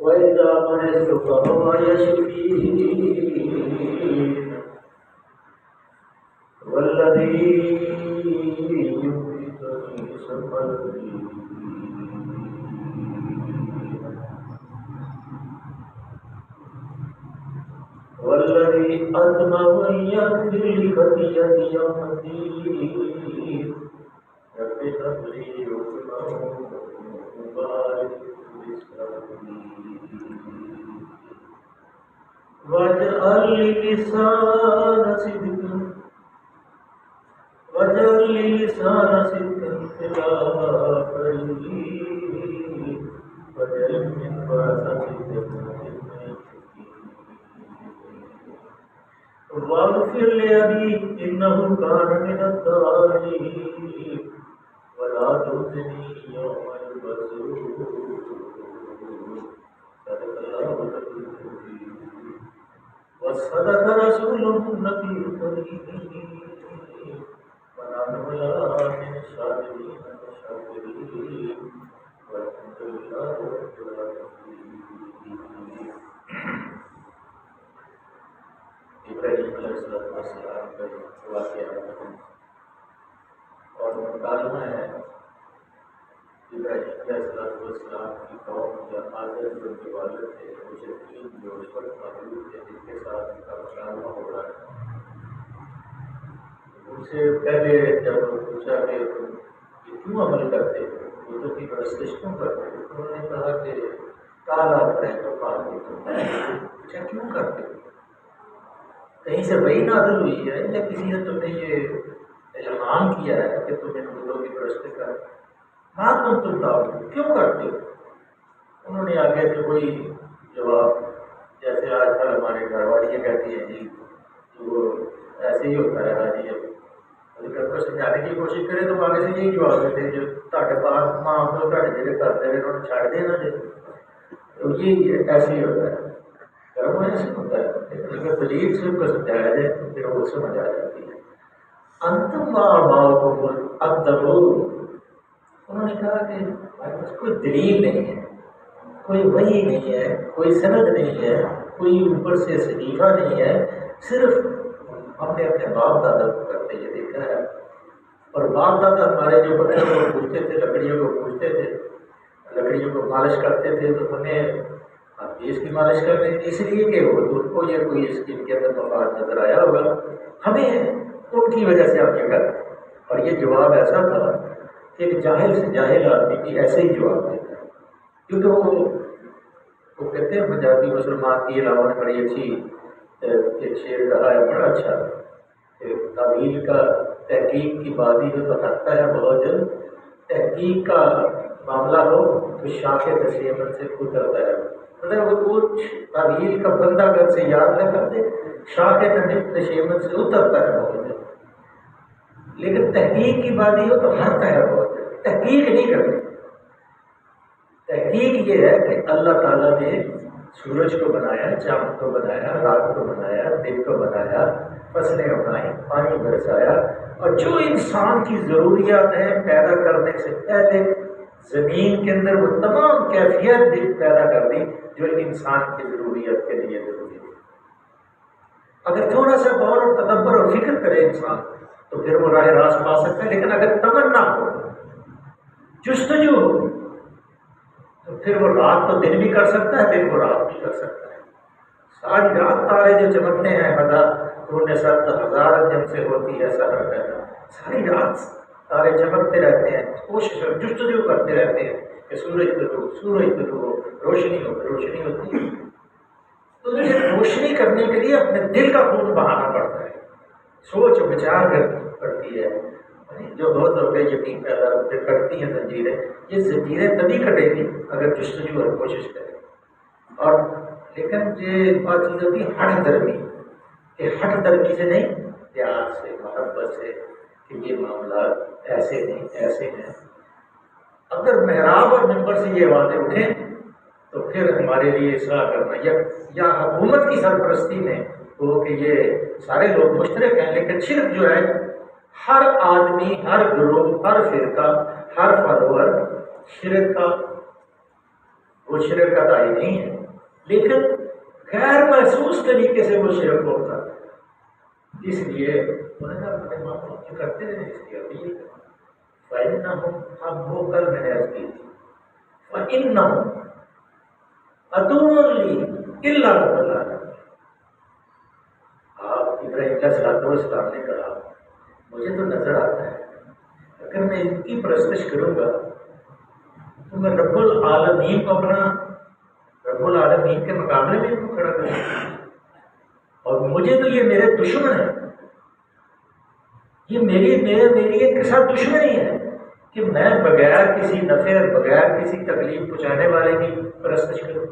وَإِذَا مَرِضْتُ فَهُوَ يَشْفِينِ وَالَّذِي يُمِيتُنِي ثُمَّ يُحْيِينِ وَالَّذِي أَطْمَعُ أَن يَغْفِرَ لِي خَطِيئَتِي يَوْمَ الدِّينِ رَبِّ هَبْ لِي حُكْمًا وَبَارِكْ لِي واجعل لي لسان صدق في الآخرين واجعل من ورثة جنة واغفر لأبي إنه كان من الضالين ولا تخزني يوم يبعثون صدق الله العظيم وصدق رسوله النبي الكريم ونحن على من الشاهدين والشاكرين والحمد لله رب العالمين. ابراہیم علیہ السلام کا واقعہ اور مکالمہ ہے ابراہیم علیہ السلام کی قوم یا آزر جو ان کے والد تھے مشرکین جو اس وقت موجود تھے جن کے ساتھ ان کا مکالمہ ہو رہا ہے. ان سے پہلے جب پوچھا کہ تم یہ کیوں عمل کرتے ہو بتوں کی پرستش کیوں کرتے ہو انہوں نے کہا کہ کالا کریں تو پانی پوچھا کیوں کرتے ہو کہیں سے وہی نازل ہوئی ہے یا کسی نے تمہیں یہ اعلان کیا ہے کہ تم ان بتوں کی پرستش کر ہاں تم کیوں کرتے ہو. انہوں نے آگے سے کوئی جواب جیسے آج کل ہمارے گھر والی یہ کہتی ہیں جی وہ ایسے ہی ہوتا ہے ہاں جی اب کو سمجھانے کی کوشش کرے تو آگے سے یہی جواب دیتے ہیں جو تاکہ باپ ماں کو جڑے کرتے ہیں انہوں نے چھاڑ دینا جی تو یہ ایسے ہی ہوتا ہے گھروں میں ایسے ہوتا ہے لیکن اگر دلیل سے ان کو سمجھایا جائے تو پھر وہ سمجھ آ جاتی ہے. انتم وآباؤکم الأقدمون انہوں نے کہا کہ ہمارے پاس کوئی دلیل نہیں ہے کوئی وحی نہیں ہے کوئی سند نہیں ہے کوئی اوپر سے صحیفہ نہیں ہے صرف ہم نے اپنے باپ دادا کو کرتے یہ دیکھا ہے اور باپ دادا ہمارے جو پتھروں کو پوچھتے تھے لکڑیوں کو پوچھتے تھے لکڑیوں کو مالش کرتے تھے تو ہمیں اب اس کی مالش کر رہے ہیں اس لیے کہ وہ ان کو یہ کوئی اس کے اندر مفاد نظر آیا ہوگا ہمیں ان کی وجہ سے ہم یہ کرتے ہیں. اور یہ جواب ایسا تھا کہ ایک جاہل سے جاہل آدمی بھی ایسے ہی جواب دیتا ہے کیونکہ وہ کہتے ہیں پنجابی مسلمان کی علاوہ نے بڑی اچھی ایک شعر کہا ہے بڑا اچھا تعویل کا تحقیق کی بادی جو تھکتا ہے بہت جلد تحقیق کا معاملہ ہو تو شاخ تشیمن سے اترتا ہے مطلب وہ کچھ تعویل کا بندہ اگر سے یاد نہ کرتے شاخ تشیمن سے اترتا ہے بہت جلد لیکن تحقیق کی بادی ہو تو ہرتا ہے بہت جلد. تحقیق نہیں کرتے. تحقیق یہ ہے کہ اللہ تعالیٰ نے سورج کو بنایا چاند کو بنایا رات کو بنایا دن کو بنایا فصلیں اگائیں پانی برسایا اور جو انسان کی ضروریات ہیں پیدا کرنے سے پہلے زمین کے اندر وہ تمام کیفیت پیدا کر دی جو انسان کی ضروریات کے لیے ضروری ہے. اگر تھوڑا سا غور اور تدبر اور فکر کرے انسان تو پھر وہ راہ راست پا سکتا ہے لیکن اگر تمنا ہو جستجو ہو تو پھر وہ رات تو دن بھی کر سکتا ہے دن کو رات بھی کر سکتا ہے. ساری رات تارے جو چمکتے ہیں ہزار جب سے ہوتی ہے سحر پیدا ساری رات تارے چمکتے رہتے ہیں کوشش جستجو کرتے رہتے ہیں کہ سورج طلوع روشنی ہوتی ہے. تو روشنی کرنے کے لیے اپنے دل کا خون بہانا پڑتا ہے سوچ بچار کرنی پڑتی ہے جو بہت لوگ یقین پیدا کرتی ہیں زنجیریں یہ زنجیریں تبھی کٹیں گی اگر جستجو اور کوشش کریں. اور لیکن یہ بات چیز ہوتی ہے ہٹ درمی، کہ ہٹ درمی سے نہیں، پیار سے محبت سے کہ یہ معاملات ایسے نہیں ایسے ہیں۔ اگر محراب اور ممبر سے یہ آوازیں اٹھیں تو پھر ہمارے لیے اصلاح کرنا یا حکومت کی سرپرستی میں وہ کہ یہ سارے لوگ مشترک ہیں، لیکن شرک جو ہے ہر آدمی، ہر گروہ، ہر فرقہ، ہر فالوور شرک کا وہ شرک کا داعی نہیں ہے، لیکن غیر محسوس طریقے سے وہ شرک ہوتا ہے۔ اس لیے انہوں نے اپنے ماں باپ جو کرتے رہے اس لیے ابھی فَإِنَّهُمْ، اب وہ کل میں نے عرض کی تھی، فَإِنَّهُمْ عَدُوٌّ لِّي إِلَّا رَبَّ الْعَالَمِينَ۔ آپ ابراہیم علیہ السلام نے کہا مجھے تو نظر آتا ہے اگر میں ان کی پرستش کروں گا تو میں رب العالمین کو اپنا رب العالمین کے مقابلے میں ان کو کھڑا کروں، اور مجھے تو یہ میرے دشمن ہیں، یہ میری ایک کے ساتھ دشمنی ہے کہ میں بغیر کسی نفع اور بغیر کسی تکلیف پہنچانے والے کی پرستش کروں۔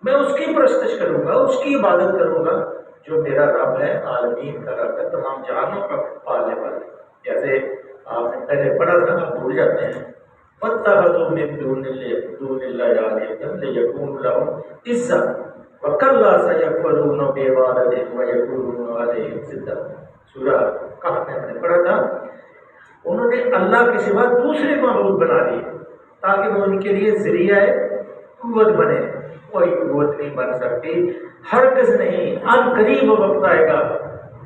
میں اس کی پرستش کروں گا، اس کی عبادت کروں گا جو میرا رب ہے، عالمین کا رب ہے، تمام جہانوں کا پالنے والا ہے۔ جیسے آپ نے پہلے پڑھا تھا، آپ بھول جاتے ہیں، وَاتَّخَذُوا مِن دُونِ اللَّهِ آلِهَةً لِيَكُونُوا لَهُمْ عِزًّا وَكَلَّا سَيَكْفُرُونَ بِعِبَادَتِهِمْ وَيَكُونُونَ عَلَيْهِمْ ضِدًّا۔ سورہ کہف میں ہم نے پڑھا تھا، انہوں نے اللہ کے سوا دوسرے معبود بنا لیے تاکہ وہ ان کے لیے ذریعہ قوت بنے۔ کوئی قوت نہیں بن سکتی، ہرگز نہیں۔ ان قریب وقت آئے گا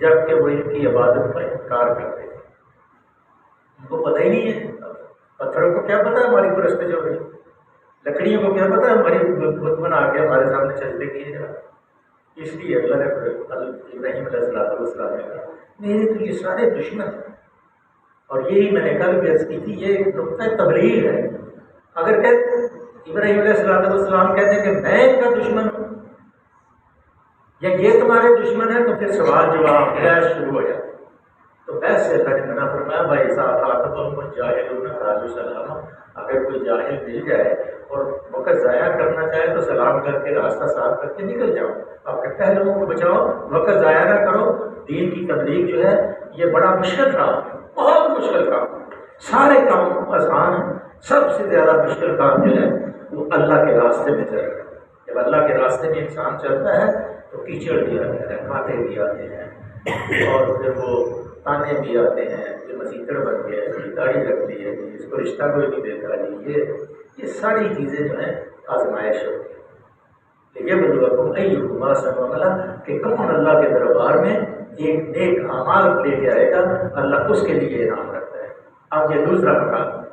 جب کہ وہ ان کی عبادت کا انکار کرتے ہیں۔ ان کو پتہ ہی نہیں ہے، پتھروں کو کیا پتا ہماری پرستش ہو رہی، لکڑیوں کو کیا پتا ہماری بت بنا کے ہمارے سامنے سجدے کیے جا۔ اس لیے اللہ نے ابراہیم علیہ السلام نے کہا میرے تو یہ سارے دشمن ہیں، اور یہی میں نے کل بھی عرض کی تھی، یہ ایک نقطہ تبلیغ ہے۔ اگر ابراہیم علیہ السلام کہتے ہیں کہ میں ان کا دشمن ہوں یا یہ تمہارے دشمن ہے، تو پھر سوال جواب بحث شروع ہو جاتی۔ تو بحث سے اللہ نے منع فرمایا بھائی صاحب الجاہلون قالوا سلاما، اگر کوئی جاہل مل جائے اور وقت ضائع کرنا چاہے تو سلام کر کے راستہ صاف کر کے نکل جاؤ، اپنے پہلوؤں کو بچاؤ، وقت ضائع نہ کرو۔ دین کی تبلیغ جو ہے یہ بڑا مشکل کام ہے، بہت مشکل کام ہے۔ سارے کام آسان ہیں، سب سے زیادہ مشکل کام جو ہے وہ اللہ کے راستے میں چل رہا ہے۔ جب اللہ کے راستے میں انسان چلتا ہے تو کیچڑ بھی آتے ہیں، کانٹے بھی آتے ہیں، اور پھر وہ تانے بھی آتے ہیں کہ مسیطڑ بن گیا ہے، داڑھی رکھتی ہے، اس کو رشتہ کوئی نہیں دیتا جی، یہ ساری چیزیں جو ہیں آزمائش ہوتی ہے۔ یہ بلوکم ایکم احسن عملا، کہ کون اللہ کے دربار میں ایک نیک اعمال لے کے آئے گا، اللہ اس کے لیے انعام رکھتا ہے۔ اب یہ دوسرا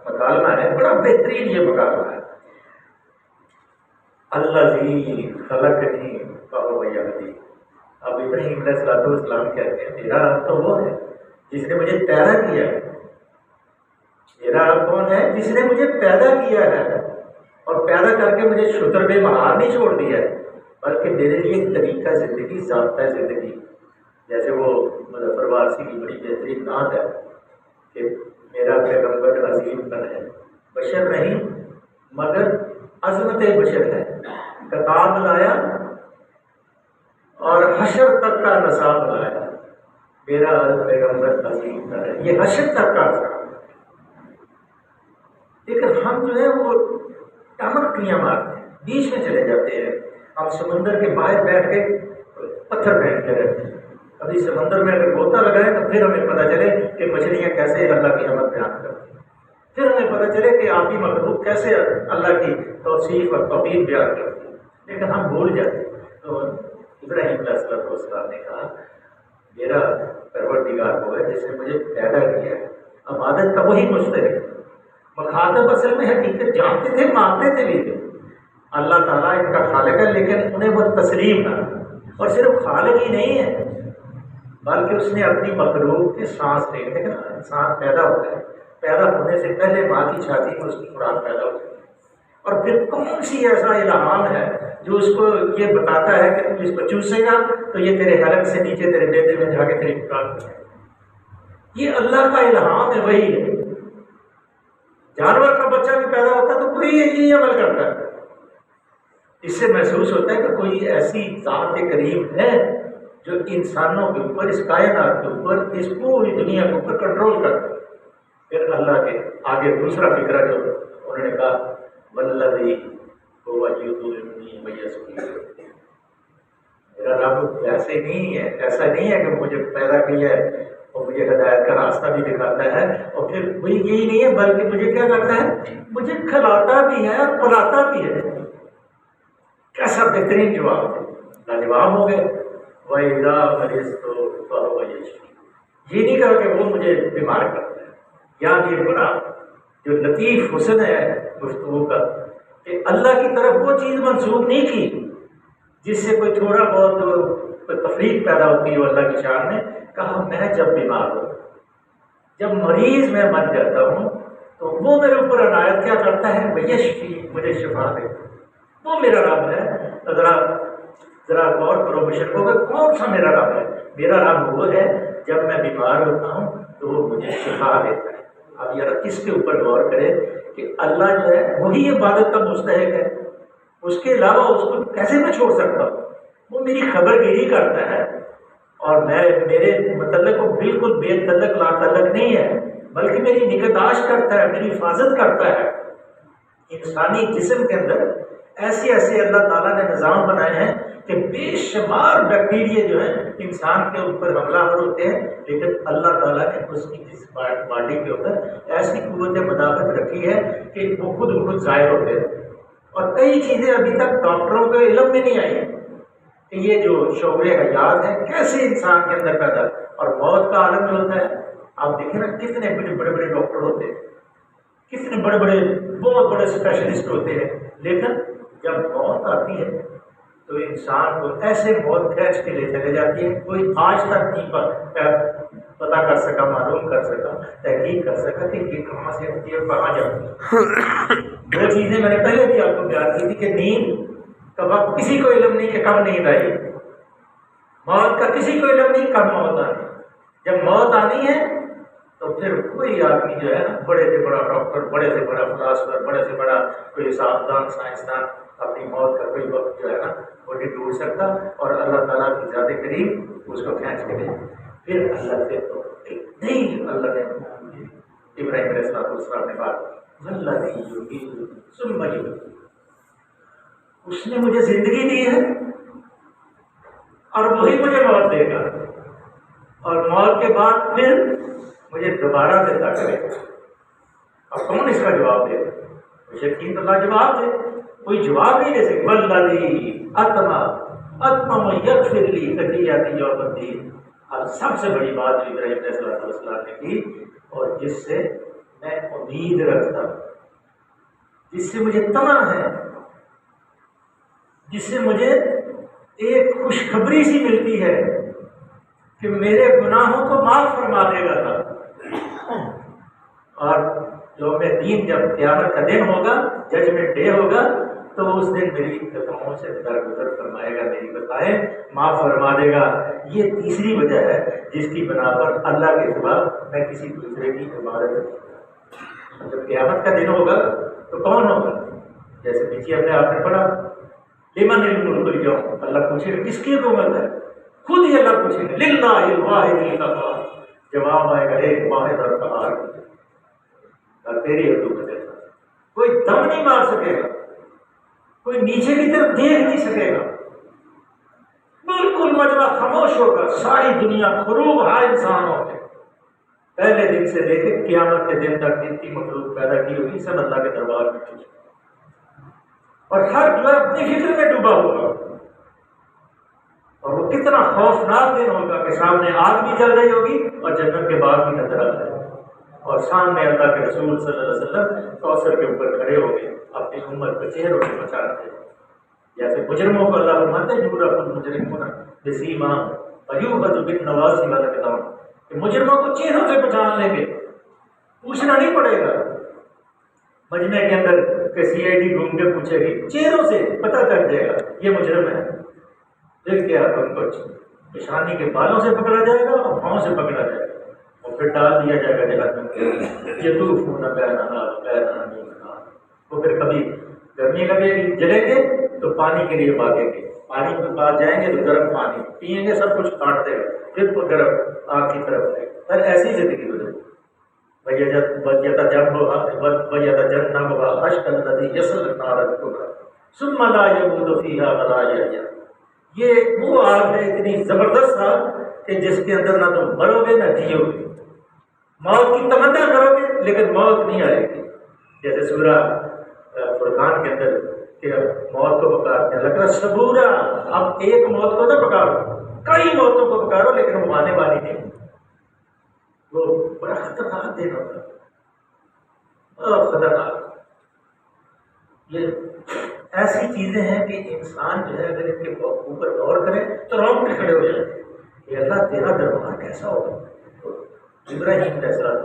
مکالمہ ہے، بڑا بہترین یہ مکالمہ ہے، الذی خلقنی فہو یہدین۔ اب ابراہیم علیہ السلام کہتے ہیں میرا رب تو وہ ہے جس نے مجھے پیدا کیا ہے، میرا رب کون ہے؟ جس نے مجھے پیدا کیا ہے، اور پیدا کر کے مجھے شتر بے مہار نہیں چھوڑ دیا ہے، بلکہ میرے لیے ایک طریقہ زندگی، ضابطہ زندگی، جیسے وہ مظفر وارسی کی بڑی بہترین نعت ہے کہ میرا پیغمبر عظیم تر ہے، بشر نہیں مگر عظمت بشر ہے، کتاب لایا اور حشر تک کا نصاب لایا، میرا پیغمبر عظیم تر ہے، یہ حشر تک کا نصاب۔ لیکن ہم جو ہے وہ ٹمکیاں مارتے ہیں، بیچ میں چلے جاتے ہیں، ہم سمندر کے باہر بیٹھ کے پتھر پھینکتے رہتے ہیں، ابھی سمندر میں اگر غوطہ لگائیں تو پھر ہمیں پتہ چلے کہ مچھلیاں کیسے اللہ کی حمد بیان کرتی ہیں، پھر ہمیں پتہ چلے کہ آبی مخلوق کیسے اللہ کی توصیف اور توحید بیان کرتی ہے، لیکن ہم بھول جاتے ہیں۔ تو ابراہیم علیہ السلام نے کہا میرا پروردگار وہ ہے جس نے مجھے پیدا کیا ہے، عبادت کا وہی مستحق، مخاطب اصل میں حقیقت جانتے تھے، مانتے تھے بھی تھے، اللہ تعالیٰ ان کا خالق ہے، لیکن انہیں وہ تسلیم نہ، اور صرف خالق ہی نہیں ہے بلکہ اس نے اپنی مخلوق کے سانس لینے، لیکن انسان پیدا ہوتا ہے، پیدا ہونے سے پہلے ماں کی چھاتی میں اس کی خوراک پیدا ہوتی ہے، اور پھر کون سی ایسا الہام ہے جو اس کو یہ بتاتا ہے کہ تم اس کو چوسے گا تو یہ تیرے حلق سے نیچے تیرے بیٹے میں جا کے تیری خوراک کرے گا۔ یہ اللہ کا الہام ہے، وہی ہے۔ جانور کا بچہ بھی پیدا ہوتا ہے تو کوئی یہی عمل کرتا ہے، اس سے محسوس ہوتا ہے کہ کوئی ایسی ذات کریم ہے جو انسانوں کے اوپر، اس کائنات کے اوپر، اس پوری دنیا کے اوپر کنٹرول کرتا ہے۔ پھر اللہ کے آگے دوسرا فکرہ جو انہوں نے کہا والذی هو یطعمنی ویسقین، میرا رب ایسے نہیں ہے، ایسا نہیں ہے کہ مجھے پیدا کیا ہے اور مجھے ہدایت کا راستہ بھی دکھاتا ہے، اور پھر وہی یہی نہیں ہے بلکہ مجھے کیا کرتا ہے، مجھے کھلاتا بھی ہے اور پلاتا بھی ہے۔ کیسا بہترین جواب ہے، لاجواب ہو گئے۔ وَإِذَا مَرِضْتُ فَهُوَ يَشْفِينِ، یہ نہیں کہا کہ وہ مجھے بیمار کرتا ہے۔ یہاں یہ بڑا جو لطیف حسن ہے گفتگو کا کہ اللہ کی طرف وہ چیز منسوخ نہیں کی جس سے کوئی تھوڑا بہت تفریق پیدا ہوتی ہے اللہ کی شان میں۔ کہا میں جب بیمار ہوں، جب مریض میں بن جاتا ہوں، تو وہ میرے اوپر عنایت کیا کرتا ہے، ویشفی، مجھے شفا دے، وہ میرا رب ہے۔ تو ذرا غور کرو بشر کو کہ کون سا میرا رب ہے۔ میرا رب وہ ہے جب میں بیمار ہوتا ہوں تو وہ مجھے شفا دیتا ہے۔ اب یار اس کے اوپر غور کرے کہ اللہ جو ہے وہی عبادت کا مستحق ہے، اس کے علاوہ اس کو کیسے میں چھوڑ سکتا ہوں؟ وہ میری خبر گیری کرتا ہے، اور میرے متعلق وہ بالکل بے تعلق لا تعلق نہیں ہے، بلکہ میری نگہداشت کرتا ہے، میری حفاظت کرتا ہے۔ انسانی جسم کے اندر ایسے ایسے اللہ تعالیٰ نے نظام بنائے ہیں کہ بے شمار بیکٹیریا جو ہیں انسان کے اوپر حملہ آور ہوتے ہیں، لیکن اللہ تعالیٰ نے اس کی جس باڈی کے اوپر ایسی قوت مدافعت رکھی ہے کہ وہ خود بخود ظاہر ہوتے ہیں۔ اور کئی چیزیں ابھی تک ڈاکٹروں کے علم میں نہیں آئی ہیں کہ یہ جو شعور حیات ہے کیسے انسان کے اندر پیدا، اور موت کا عالم جو ہوتا ہے، آپ دیکھیں نا کتنے بڑے بڑے ڈاکٹر ہوتے ہیں، کتنے بڑے بڑے بہت بڑے اسپیشلسٹ ہوتے ہیں، لیکن جب موت آتی ہے تو انسان کو ایسے موت کھینچ کے لے چلے جاتی ہے، کوئی آج تک نہیں پتا کر سکا، معلوم کر سکا، تحقیق کر سکا کہ یہ کہاں سے ہوتی ہے اور کہاں جاتی ہے۔ وہ چیزیں میں نے پہلے بھی آپ کو بیان کی تھی کہ نیند کا وقت کسی کو علم نہیں کہ کب نیند آئی، موت کا کسی کو علم نہیں کب موت آئی۔ جب موت آنی ہے تو پھر کوئی آدمی جو ہے نا، بڑے سے بڑا ڈاکٹر، بڑے سے بڑا فلاسفر، بڑے سے بڑا کوئی حسابدان، سائنسدان اپنی موت کا کوئی وقت جو ہے نا وہ نہیں ڈھونڈ سکتا، اور اللہ تعالیٰ کی ذات کریم اس کو کھینچ کے لے۔ پھر اللہ سے تو نہیں، اللہ نے ابراہیم علیہ السلام نے بات والذی یمیت ثم یحیی، اس نے مجھے زندگی دی ہے اور وہی مجھے موت دے گا، اور موت کے بعد پھر مجھے دوبارہ زندہ کرے گا۔ اب کون اس کا جواب دے؟ یقین اللہ جواب دے، کوئی جواب نہیں دے سکے۔ والذی اتمم یغفر لی خطیئتی یوم الدین، اب سب سے بڑی بات جو ابراہیم علیہ السلام نے کی، اور جس سے میں امید رکھتا ہوں، جس سے مجھے طمع ہے، جس سے مجھے ایک خوشخبری سی ملتی ہے کہ میرے گناہوں کو معاف فرما دے گا تھا، اور یوم دین جب قیامت کا دن ہوگا، ججمنٹ ڈے ہوگا، تو اس دن میری قدموں سے درگزر فرمائے گا، میری بتائیں معاف فرما دے گا۔ یہ تیسری وجہ ہے جس کی بنا پر اللہ کے سوا میں کسی دوسرے کی عبادت نہیں کروں۔ جب قیامت کا دن ہوگا تو کون ہوگا؟ جیسے پیچھے ہم نے آپ نے پڑھا لمن الملک اليوم، اللہ پوچھے گا کس کی حکومت ہے، خود ہی اللہ پوچھے گا للہ الواحد القہار، جواب آئے گا ایک واحد اور قہار، تیری حکومت ہے، کوئی دم نہیں مار سکے گا، کوئی نیچے کی طرف دیکھ نہیں سکے گا، بالکل مجمع خاموش ہوگا، ساری دنیا خروب ہا انسان ہوگا، پہلے دن سے لے کے قیامت کے دن تک جتنی مخلوق پیدا کی ہوگی سب اللہ کے دربار میں پہنچے، اور ہر جو اپنی فکر میں ڈوبا ہوگا، اور وہ کتنا خوفناک دن ہوگا کہ سامنے آگ بھی جل رہی ہوگی اور جنت کے باغ بھی نظر آ رہے ہیں، اور سامنے اللہ کے رسول صلی اللہ علیہ وسلم کوثر کے اوپر کھڑے ہو گئے اپنی امت کو چہروں سے بچا رہے ہیں، جیسے مجرموں کو اللہ فرماتے ہیں یعرف المجرمون بسیماہم ویؤخذ بالنواصی والاقدام، کہ مجرموں کو چہروں سے پہچان لیں گے، پوچھنا نہیں پڑے گا مجمع کے اندر کہ سی آئی ڈی گھوم کے پوچھے گی، چہروں سے پتہ کر دے گا یہ مجرم ہے، پھر کیا ان کو پیشانی کے بالوں سے پکڑا جائے گا اور پاؤں سے پکڑا جائے گا، اور پھر ڈال دیا جائے گا جہنم کے، یطوفون بینہا وبین حمیم آن، وہ پھر کبھی گرمی لگے گی، جلیں گے تو پانی کے لیے بھاگیں گے، پانی کے پاس جائیں گے تو گرم پانی پئیں گے، سب کچھ کاٹ دے گا، پھر وہ گرم آگ کی طرف جائے گا۔ پھر ایسی زندگی گزرے یہ وہ آگ ہے اتنی زبردست آگ کہ جس کے اندر نہ تم مرو گے نہ جیو گے، موت کی تمنا کرو گے لیکن موت نہیں آئے گی۔ جیسے سورہ فرقان کے اندر کہ موت کو پکارتے ہیں، لگتا ہے صبورا، اب ایک موت کو نہ پکارو، کئی موتوں کو پکارو لیکن وہ آنے والی نہیں۔ وہ بڑا خطرناک دن ہوتا ہے، بہت خطرناک۔ یہ ایسی چیزیں ہیں کہ انسان جو ہے اگر ان کے اوپر غور کرے تو رونگٹے کھڑے ہو جائیں کہ اللہ تیرا دربار کیسا ہوگا۔ ابراہیم علیہ السلام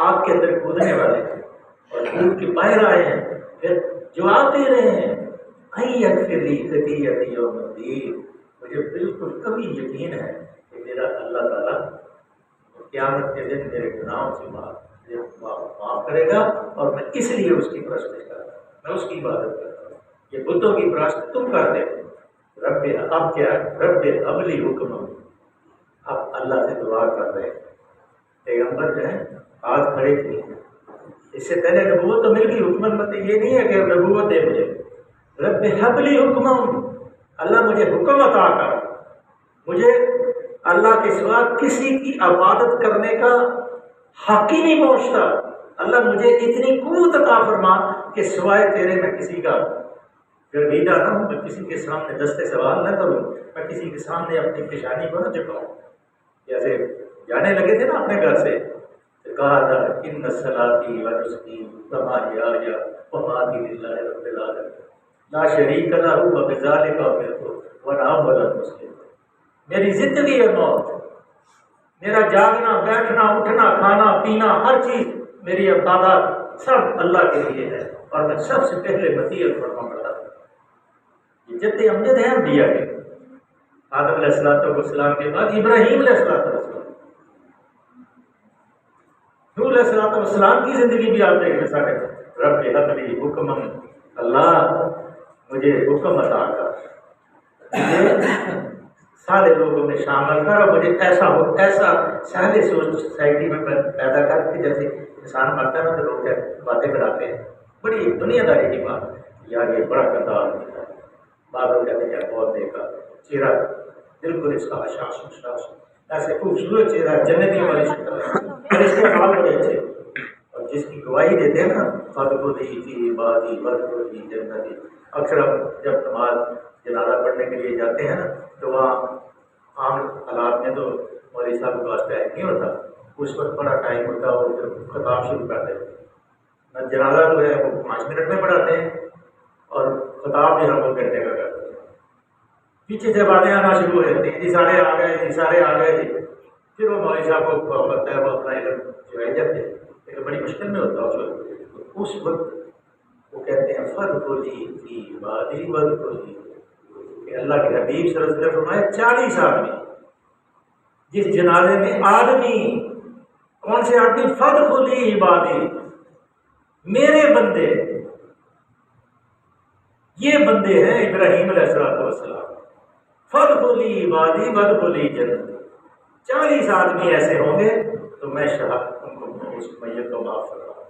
آگ کے اندر کودنے والے ہیں اور کود کے باہر آئے ہیں، پھر جواب دے رہے ہیں مجھے بالکل کبھی یقین ہے کہ میرا اللہ تعالیٰ قیامت کے دن میرے گناہوں سے معاف کرے گا، اور میں اس لیے اس کی پرستش کرتا ہوں، میں اس کی عبادت کرتا ہوں۔ یہ بتوں کی پرست تم کرتے ہو، رب اب کیا رب ابلی حکم، اب اللہ سے دعا کر رہے ہیں۔ پیغمبر جو ہے ہاتھ کھڑے کیے، اس سے پہلے نبوت تو مل گئی، حکمت مت یہ نہیں ہے کہ نبوت دے مجھے، رب حبلی حکم، اللہ مجھے حکم عطا کر، مجھے اللہ کے سوا کسی کی عبادت کرنے کا حق ہی نہیں پہنچتا، اللہ مجھے اتنی قوت عطا فرما کہ سوائے تیرے میں کسی کا گرویدہ نہ ہوں، میں کسی کے سامنے دستے سوال نہ کروں، میں کسی کے سامنے اپنی پیشانی کو نہ جھکاؤں۔ جیسے جانے لگے تھے نا اپنے گھر سے، تو کہا تھا ان صلاتی و نسکی و محیایا و مماتی للہ رب العالمین لا شریک لہ وبذلک امرت وانا اول المسلمین۔ میری زندگی ہے موت، میرا جاگنا بیٹھنا اٹھنا کھانا پینا ہر چیز میری عبادات سب اللہ کے لیے ہے، اور میں سب سے پہلے مسیحیت فرما پڑا ہوں۔ یہ جد امجد ہے انبیاء کے، آدم علیہ السلام کے بعد ابراہیم علیہ السلام، نوح علیہ السلام کی زندگی بھی آپ دیکھ سارے رب حبلی حکم، اللہ مجھے حکم عطا کر، مجھے سارے لوگوں میں شامل کر، اور مجھے ایسا سہلے سوچ سوسائٹی میں پیدا کر کے جیسے انسان مرتا ہے نا تو لوگ باتیں بناتے ہیں، بڑی دنیا داری کی بات، یار یہ بڑا گندا آدمی ہے، بعد لوگ کہتے ہیں بہت دیکھا چہرہ بالکل اس کا حشاش ایسے خوبصورت چہرہ جنتی والی شکل اور اس کے حال بڑے اچھے، اور جس کی گواہی دیتے ہیں نا فدخلی فی عبادی وادخلی جنتی، اکثر ہم جب نماز جنازہ پڑھنے کے لیے جاتے ہیں نا تو وہاں عام حالات میں تو مولوی صاحب کے واسطے نہیں ہوتا، اس وقت بڑا ٹائم ہوتا ہے اور پھر خطاب شروع کرتے ہیں، جنازہ جو ہے وہ 5 منٹ میں پڑھاتے ہیں اور خطاب جو ہے وہ گھنٹے کا کرتے ہیں، پیچھے سے باتیں آنا شروع ہو جاتی ہیں، جی سارے آ گئے جی سارے آ گئے جی، پھر وہ مولوی صاحب کو پتہ ہے وہ اپنا علم جو ہے جاتے ہیں، لیکن بڑی مشکل میں ہوتا ہے اس وقت وہ کہتے ہیں فدخلی فی عبادی وادخلی، کہ اللہ کے حبیب صلی اللہ علیہ وسلم فرمایا 40 آدمی، جس جنازے میں آدمی کون سے آدمی، فدخلی عبادی، میرے بندے، یہ بندے ہیں ابراہیم علیہ السلام، فدخلی عبادی وادخلی جنتی، 40 آدمی ایسے ہوں گے تو میں اس میت کو معاف کر رہا ہوں۔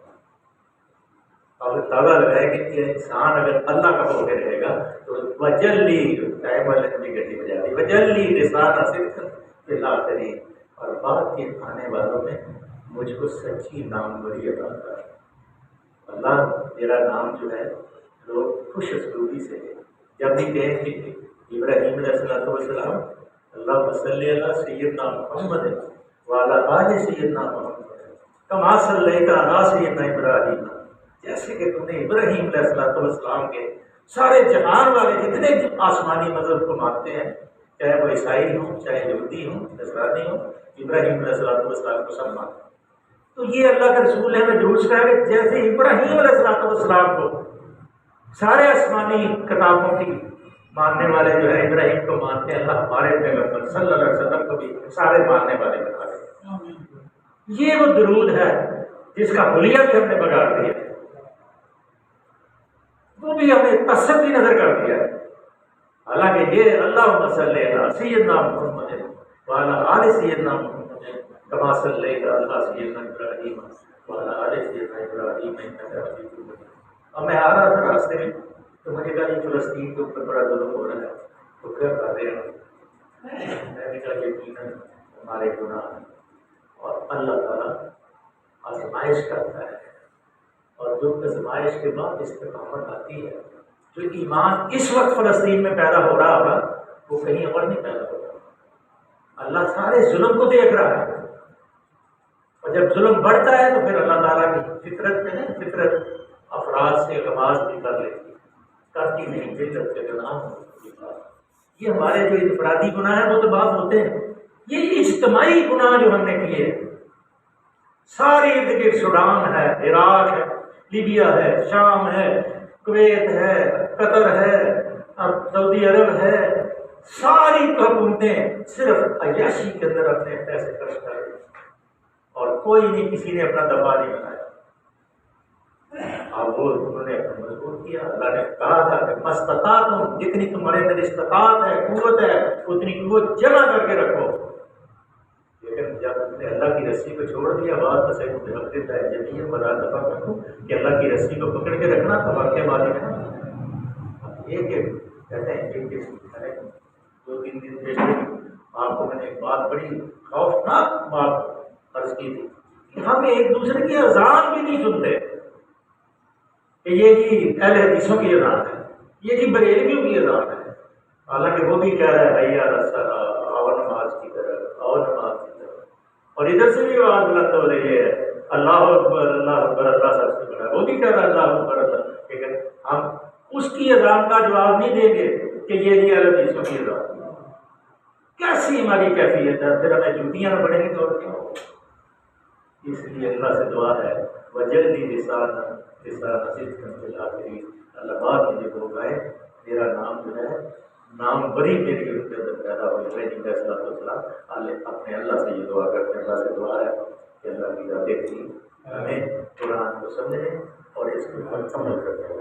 آپ اندازہ لگائیں کہ انسان اگر اللہ کا ہو کے رہے گا تو وجلی ٹائم والے نے گڈی بجا دی، وجلی رسالہ صدق فی الآخرین، اور بعد کے آنے والوں میں مجھ کو سچی ناموری عطا کر، اللہ میرا نام جو ہے لوگ خوش اسلوبی سے ہے، جب بھی کہیں کہ ابراہیم علیہ السلام اللہ صلی علی سیدنا محمد وعلی آل سیدنا محمد کما صلیت علی سیدنا ابراہیم، جیسے کہ تم نے ابراہیم علیہ السلام کے سارے جہان والے جتنے آسمانی مذہب کو مانتے ہیں، چاہے وہ عیسائی ہوں چاہے یہودی ہوں نصرانی ہوں، ابراہیم علیہ السلام کو سب مانتے ہیں۔ تو یہ اللہ کے رسول نے ہمیں ضرور سکھایا کہ جیسے ابراہیم علیہ السلام کو سارے آسمانی کتابوں کی ماننے والے جو ہے ابراہیم کو مانتے ہیں، اللہ ہمارے پیغمبر صلی اللہ علیہ وسلم کو بھی سارے ماننے والے بنا دے۔ یہ وہ درود ہے جس کا حلیہ بھی ہم نے بگاڑ دیا، بھی ہمیں تصوی نظر کر دیا ہے، حالانکہ یہ اللہم صلی علی سیدنا محمد وعلی آل سیدنا محمد کما صلیت علی سیدنا ابراہیم وعلی آل سیدنا ابراہیم انک حمید مجید۔ اب میں آ رہا تھا راستے میں تو مجھے کہا یہ فلسطین کے اوپر بڑا ظلم ہو رہا ہے تو کیا کر رہے ہیں؟ میں نے کہا یقیناً ہمارے گناہ ہیں اور اللہ تعالیٰ آزمائش کرتا ہے، اور جو آزمائش کے بعد استقامت آتی ہے، جو ایمان اس وقت فلسطین میں پیدا ہو رہا ہوگا وہ کہیں اور نہیں پیدا ہوگا۔ اللہ سارے ظلم کو دیکھ رہا ہے، اور جب ظلم بڑھتا ہے تو پھر اللہ تعالیٰ کی فطرت میں نہیں، فطرت افراد سے غماز بھی کر لیتی، کرتی نہیں، فطرت کے گناہ کی بات۔ یہ ہمارے جو انفرادی گناہ ہیں وہ تو بات ہوتے ہیں، یہ اجتماعی گناہ جو ہم نے کیے، ساری ارد گرد سوڈان ہے، عراق ہے، لیبیا ہے، شام ہے، کویت ہے، قطر ہے، سعودی عرب ہے، ساری حکومتیں صرف عیاشی کے اندر اپنے پیسے خرچ کر رہی، اور کوئی نہیں، کسی نے اپنا دفاع نہیں بنایا۔ اب وہ انہوں نے اپنا مضبوط کیا۔ اللہ نے کہا تھا کہ مستطاعتم، جتنی تمہارے اندر استطاعت ہے، قوت ہے، اتنی قوت جمع کر کے رکھو۔ لیکن جب تم نے اللہ کی رسی کو چھوڑ دیا، بات تو صحیح متحد ہے جمعیت بنا دفاع کروں کہ اللہ کی رسی کو پکڑ کے رکھنا تو واقعہ بات ہے نا۔ ایک کہتے ہیں ایک دو تین دن پہلے آپ کو میں نے ایک بات بڑی خوفناک بات عرض کی تھی کہ ہم ایک دوسرے کی اذان بھی نہیں سنتے کہ یہ جی اہل حدیثوں کی اذان ہے، یہ جی بریلویوں کی اذان ہے، حالانکہ وہ بھی کہہ رہا ہے حی علی الصلاۃ، آؤ نماز کی طرف، آؤ نماز کی طرف، اور ادھر سے بھی آواز بلند ہو رہی ہے اللہ اکبر اللہ اکبر اللہ سب سے بڑا، وہ بھی کہہ رہا ہے اللہ اکبر اللہ، لیکن ہم اس کی اذان کا جواب نہیں دیں گے کہ یہ جی اہل حدیثوں کی اذان۔ کیسی ہماری کیفیت ہے، پھر ہمیں جوتیاں نہ پڑیں گی تو اور کیا ہوگا؟ اس لیے اللہ سے دعا ہے وجلدی لسان صدق فی الآخرین، اللہ بعد مجھے وہ گائے، میرا نام جو ہے نام بڑی میری ان کے اندر پیدا ہوئی ہے۔ نبی علیہ السلام اپنے اللہ سے یہ دعا کرتے ہیں، اللہ سے دعا ہے کہ اللہ کی ذات دیکھتی ہمیں قرآن کو سمجھنے اور اس کے اوپر عمل کرتے ہیں۔